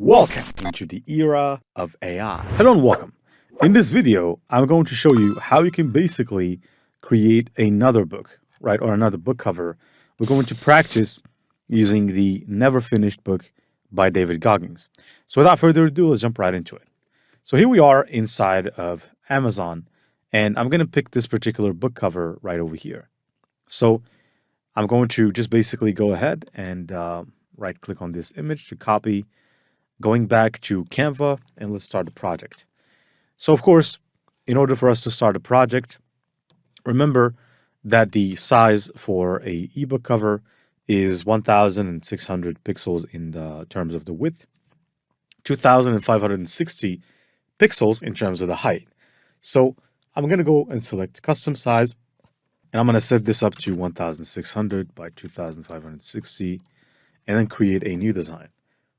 Welcome into the era of AI. Hello and welcome. In this video, I'm going to show you how you can basically create another book, right, or another book cover. We're going to practice using the Never Finished book by David Goggins. So without further ado, let's jump right into it. So here we are inside of Amazon, and I'm going to pick this particular book cover right over here. So I'm going to just basically go ahead and right-click on this image to copy, going back to Canva, and let's start the project. So of course, in order for us to start a project, remember that the size for a ebook cover is 1,600 pixels in the terms of the width, 2,560 pixels in terms of the height. So I'm going to go and select custom size, and I'm going to set this up to 1,600 by 2,560, and then create a new design.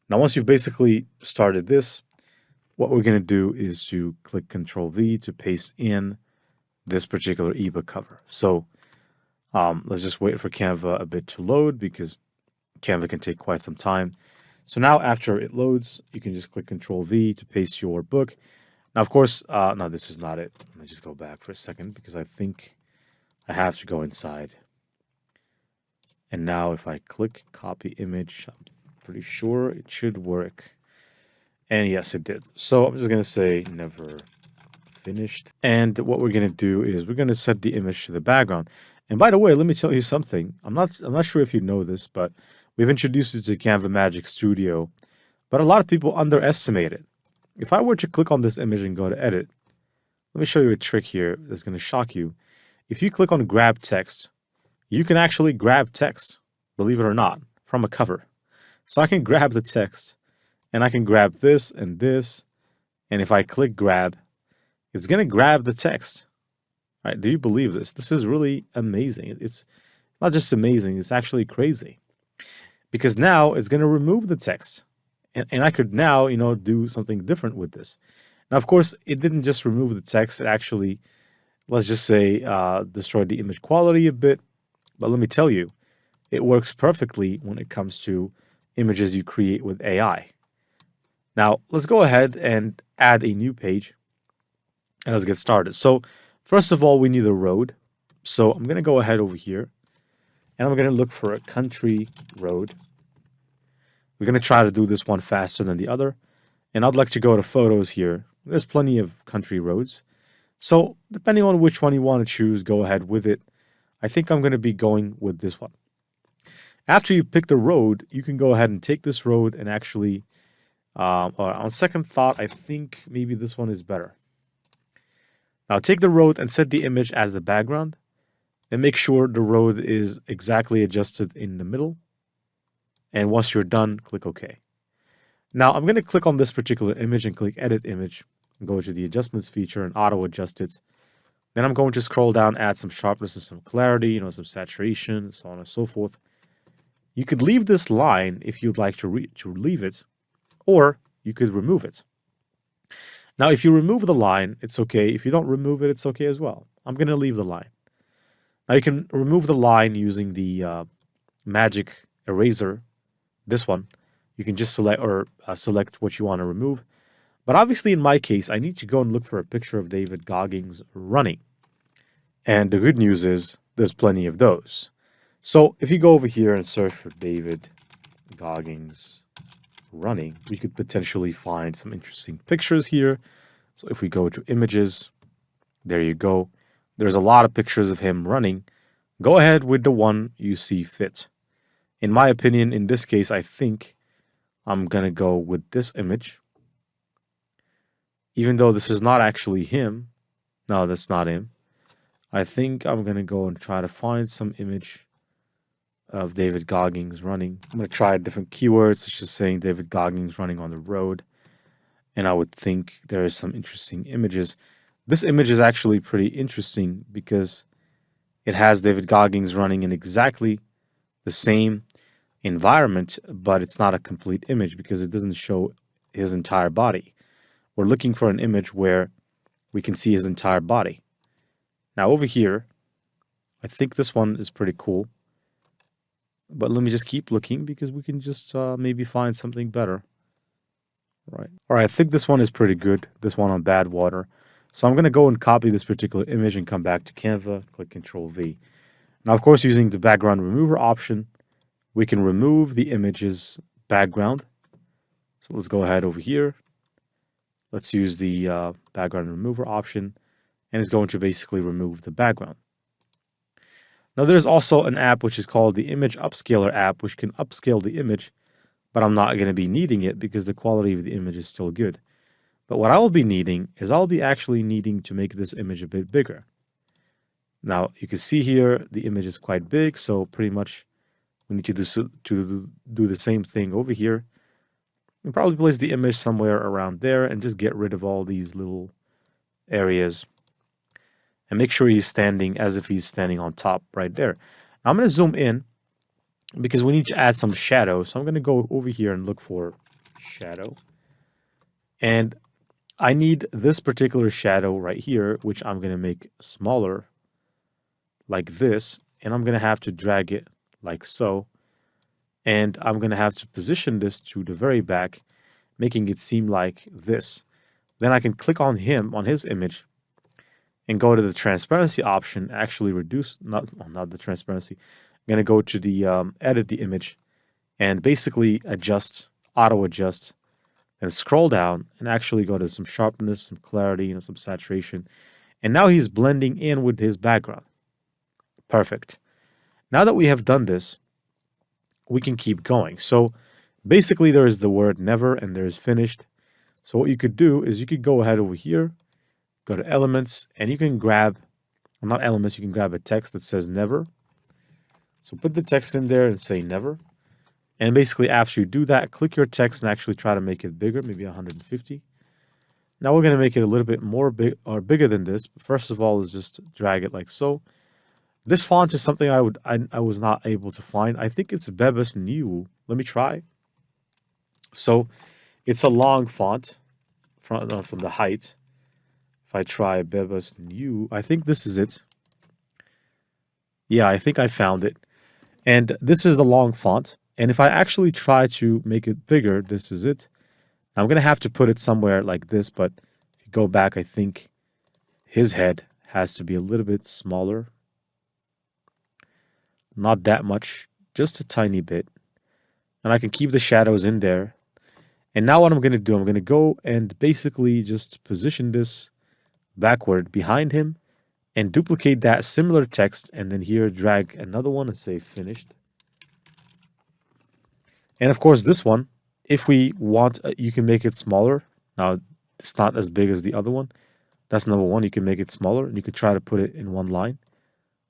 Now, once you've basically started this, what we're going to do is to click Control-V to paste in this particular ebook cover. So let's just wait for Canva a bit to load because Canva can take quite some time. So now after it loads, you can just click Control-V to paste your book. Now, of course, no, this is not it. Let me just go back for a second because I think I have to go inside. And now if I click Copy Image, I'm pretty sure it should work. And yes, it did. So I'm just going to say Never Finished. And what we're going to do is we're going to set the image to the background. And by the way, let me tell you something. I'm not sure if you know this, but we've introduced it to Canva Magic Studio. But a lot of people underestimate it. If I were to click on this image and go to edit, let me show you a trick here that's going to shock you. If you click on grab text, you can actually grab text, believe it or not, from a cover. So I can grab the text, and I can grab this, and if I click grab, it's going to grab the text. All right, do you believe this? This is really amazing. It's not just amazing, it's actually crazy. Because now it's going to remove the text. And I could now, do something different with this. Now, of course, it didn't just remove the text. It actually, let's just say, destroyed the image quality a bit. But let me tell you, it works perfectly when it comes to images you create with AI. Now, let's go ahead and add a new page, and let's get started. So, first of all, we need a road. So I'm going to go ahead over here, and I'm going to look for a country road. We're going to try to do this one faster than the other, and I'd like to go to photos here. There's plenty of country roads. So, depending on which one you want to choose, go ahead with it. I think I'm going to be going with this one. After you pick the road, you can go ahead and take this road and actually, on second thought, I think maybe this one is better. Now take the road and set the image as the background, and make sure the road is exactly adjusted in the middle. And once you're done, click OK. Now I'm going to click on this particular image and click Edit Image, and go to the Adjustments feature and auto adjust it. Then I'm going to scroll down, add some sharpness and some clarity, some saturation, so on and so forth. You could leave this line if you'd like to leave it, or you could remove it. Now, if you remove the line, it's okay. If you don't remove it, it's okay as well. I'm going to leave the line. Now, you can remove the line using the magic eraser, this one. You can just select what you want to remove. But obviously, in my case, I need to go and look for a picture of David Goggins running. And the good news is there's plenty of those. So if you go over here and search for David Goggins running, we could potentially find some interesting pictures here. So if we go to images, there you go. There's a lot of pictures of him running. Go ahead with the one you see fit. In my opinion, in this case, I think I'm going to go with this image. Even though this is not actually him. No, that's not him. I think I'm going to go and try to find some image of David Goggins running. I'm going to try different keywords, such as saying David Goggins running on the road. And I would think there are some interesting images. This image is actually pretty interesting because it has David Goggins running in exactly the same environment, but it's not a complete image because it doesn't show his entire body. We're looking for an image where we can see his entire body. Now over here, I think this one is pretty cool. But let me just keep looking because we can just maybe find something better. Right. All right, I think this one is pretty good, this one on bad water. So I'm going to go and copy this particular image and come back to Canva, click Control V. Now, of course, using the background remover option, we can remove the image's background. So let's go ahead over here. Let's use the background remover option, and it's going to basically remove the background. Now, there's also an app which is called the Image Upscaler app, which can upscale the image, but I'm not going to be needing it because the quality of the image is still good. But what I will be needing is I'll be actually needing to make this image a bit bigger. Now, you can see here the image is quite big, so pretty much we need to do the same thing over here. And probably place the image somewhere around there and just get rid of all these little areas. And make sure he's standing as if he's standing on top right there. Now I'm going to zoom in because we need to add some shadow. So I'm going to go over here and look for shadow. And I need this particular shadow right here, which I'm going to make smaller like this. And I'm going to have to drag it like so. And I'm going to have to position this to the very back, making it seem like this. Then I can click on him, on his image, and go to the transparency option, actually reduce, not the transparency. I'm going to go to the edit the image and basically adjust, auto adjust, and scroll down and actually go to some sharpness, some clarity, and some saturation. And now he's blending in with his background. Perfect. Now that we have done this, we can keep going. So basically there is the word never and there's finished. So what you could do is you could go ahead over here, go to elements, and you can grab, well, not elements, you can grab a text that says never. So put the text in there and say never. And basically after you do that, click your text and actually try to make it bigger, maybe 150. Now we're going to make it a little bit more big or bigger than this. But first of all, is just drag it like so. This font is something I was not able to find. I think it's Bebas New. Let me try. So it's a long font from the height. If I try Bebas New, I think this is it. Yeah, I think I found it. And this is the long font. And if I actually try to make it bigger, this is it. I'm going to have to put it somewhere like this. But if you go back, I think his head has to be a little bit smaller. Not that much, just a tiny bit. And I can keep the shadows in there. And now what I'm going to do, I'm going to go and basically just position this backward behind him and duplicate that similar text. And then here, drag another one and say finished. And of course, this one, if we want, you can make it smaller. Now, it's not as big as the other one. That's number one. You can make it smaller. And you could try to put it in one line,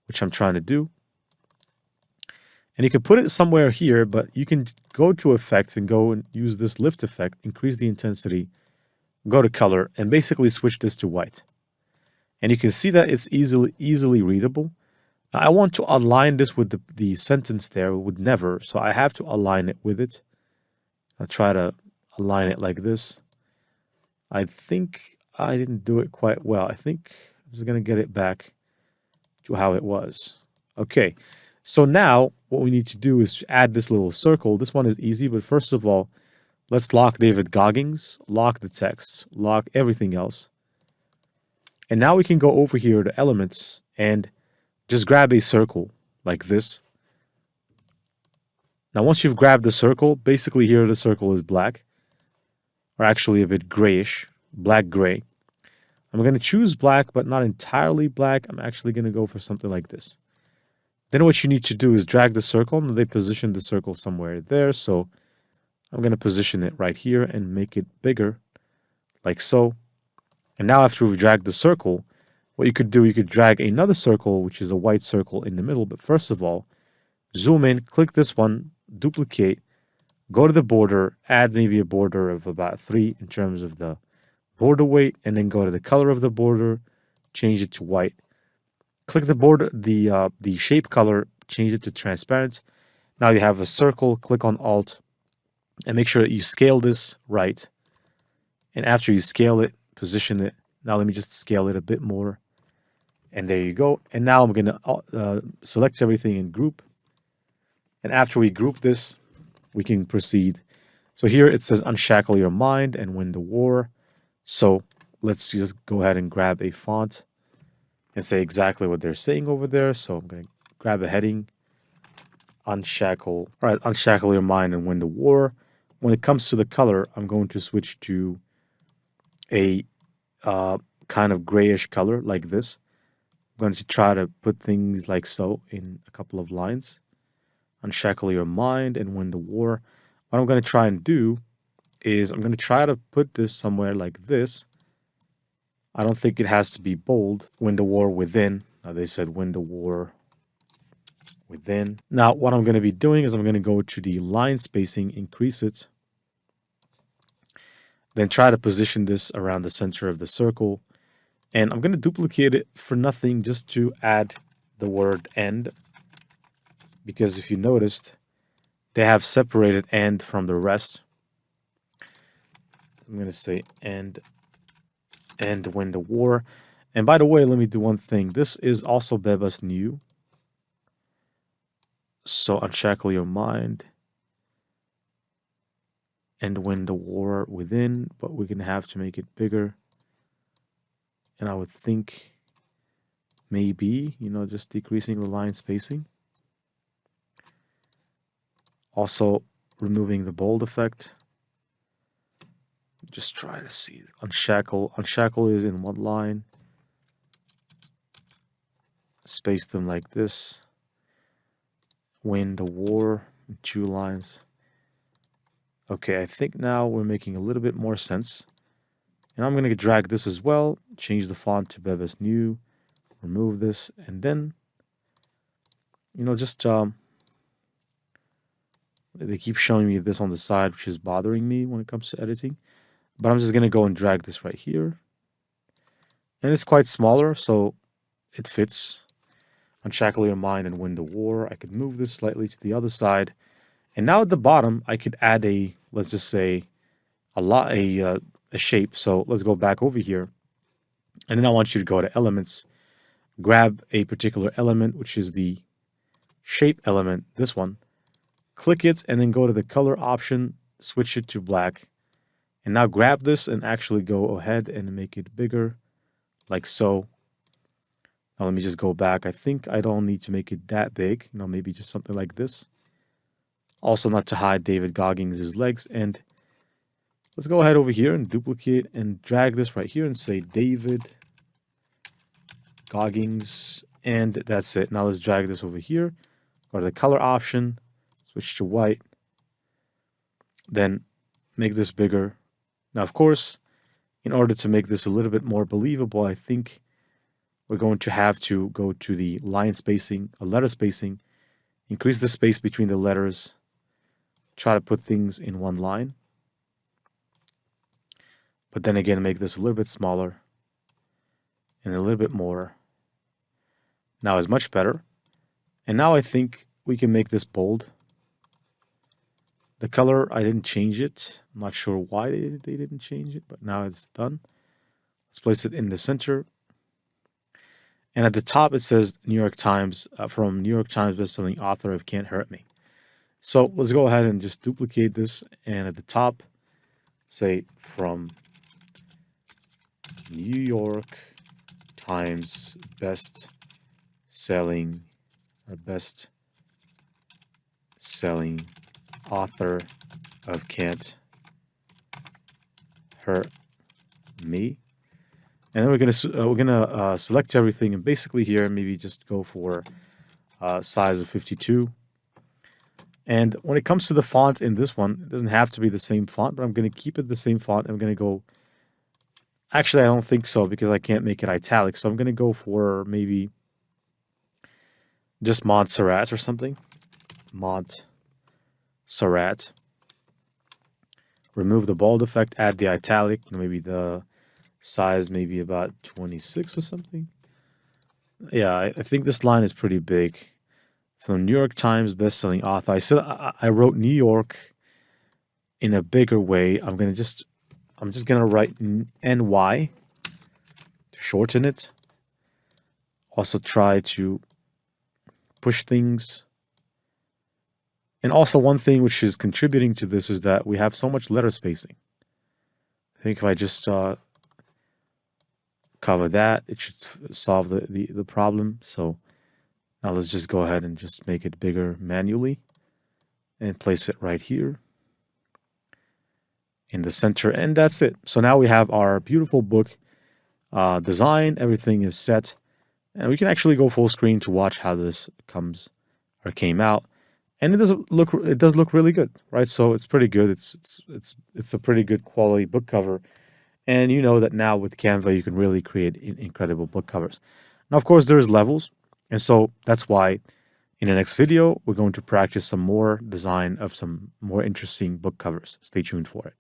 which I'm trying to do. And you can put it somewhere here, but you can go to effects and go and use this lift effect, increase the intensity, go to color, and basically switch this to white. And you can see that it's easily readable. Now, I want to align this with the sentence there with never, so I have to align it with it. I'll try to align it like this. I think I didn't do it quite well. I think I'm just going to get it back to how it was. Okay. So now what we need to do is add this little circle. This one is easy, but first of all, let's lock David Goggins, lock the text, lock everything else. And now we can go over here to elements and just grab a circle like this. Now, once you've grabbed the circle, basically here the circle is black, or actually a bit grayish, black-gray. I'm going to choose black, but not entirely black. I'm actually going to go for something like this. Then what you need to do is drag the circle, and they position the circle somewhere there. So I'm going to position it right here and make it bigger, like so. And now after we've dragged the circle, what you could do, you could drag another circle, which is a white circle in the middle. But first of all, zoom in, click this one, duplicate, go to the border, add maybe a border of about 3 in terms of the border weight, and then go to the color of the border, change it to white. Click the border, the shape color, change it to transparent. Now you have a circle, click on Alt, and make sure that you scale this right. And after you scale it, position it. Now let me just scale it a bit more. And there you go. And now I'm going to select everything in group. And after we group this, we can proceed. So here it says unshackle your mind and win the war. So let's just go ahead and grab a font and say exactly what they're saying over there. So I'm going to grab a heading, unshackle. All right, unshackle your mind and win the war. When it comes to the color, I'm going to switch to a kind of grayish color like this. I'm going to try to put things like so in a couple of lines. Unshackle your mind and win the war. What I'm going to try and do is I'm going to try to put this somewhere like this. I don't think it has to be bold. Win the war within. Now they said win the war within. Now what I'm going to be doing is I'm going to go to the line spacing, increase it. Then try to position this around the center of the circle. And I'm going to duplicate it for nothing, just to add the word end. Because if you noticed, they have separated end from the rest. I'm going to say end win the war. And by the way, let me do one thing. This is also Beba's new. So unshackle your mind and win the war within, but we're going to have to make it bigger. And I would think maybe, just decreasing the line spacing. Also removing the bold effect. Just try to see. Unshackle. Unshackle is in one line. Space them like this. Win the war in 2 lines. Okay, I think now we're making a little bit more sense. And I'm going to drag this as well. Change the font to Beba's New. Remove this. And then, just... they keep showing me this on the side, which is bothering me when it comes to editing. But I'm just going to go and drag this right here. And it's quite smaller, so it fits. Unshackle your mind and win the war. I could move this slightly to the other side. And now at the bottom, I could add a, let's just say, a shape. So let's go back over here. And then I want you to go to elements. Grab a particular element, which is the shape element, this one. Click it and then go to the color option. Switch it to black. And now grab this and actually go ahead and make it bigger, like so. Now let me just go back. I think I don't need to make it that big. Maybe just something like this. Also not to hide David Goggins' legs. And let's go ahead over here and duplicate and drag this right here and say David Goggins. And that's it. Now let's drag this over here. Go to the color option. Switch to white. Then make this bigger. Now, of course, in order to make this a little bit more believable, I think we're going to have to go to the line spacing, letter spacing, increase the space between the letters, try to put things in one line. But then again, make this a little bit smaller and a little bit more. Now is much better. And now I think we can make this bold. The color, I didn't change it. I'm not sure why they didn't change it, but now it's done. Let's place it in the center. And at the top, it says New York Times, from New York Times bestselling author of Can't Hurt Me. So let's go ahead and just duplicate this. And at the top, say from New York Times best-selling author of Can't Hurt Me. And then we're gonna select everything, and basically here maybe just go for size of 52. And when it comes to the font in this one, it doesn't have to be the same font, but I'm gonna keep it the same font. I'm gonna go. Actually, I don't think so because I can't make it italic. So I'm gonna go for maybe just Montserrat or something. Montserrat. Remove the bold effect, add the italic, maybe the size maybe about 26 or something. Yeah, I think this line is pretty big. From New York Times bestselling author. I wrote New York in a bigger way. I'm just gonna write NY to shorten it. Also try to push things And also one thing which is contributing to this is that we have so much letter spacing. I think if I just cover that, it should solve the problem. So now let's just go ahead and just make it bigger manually and place it right here in the center, and that's it. So now we have our beautiful book design. Everything is set, and we can actually go full screen to watch how this came out. And it does look really good, right? So it's pretty good. It's a pretty good quality book cover. And you know that now with Canva, you can really create incredible book covers. Now, of course, there's levels. And so that's why in the next video, we're going to practice some more design of some more interesting book covers. Stay tuned for it.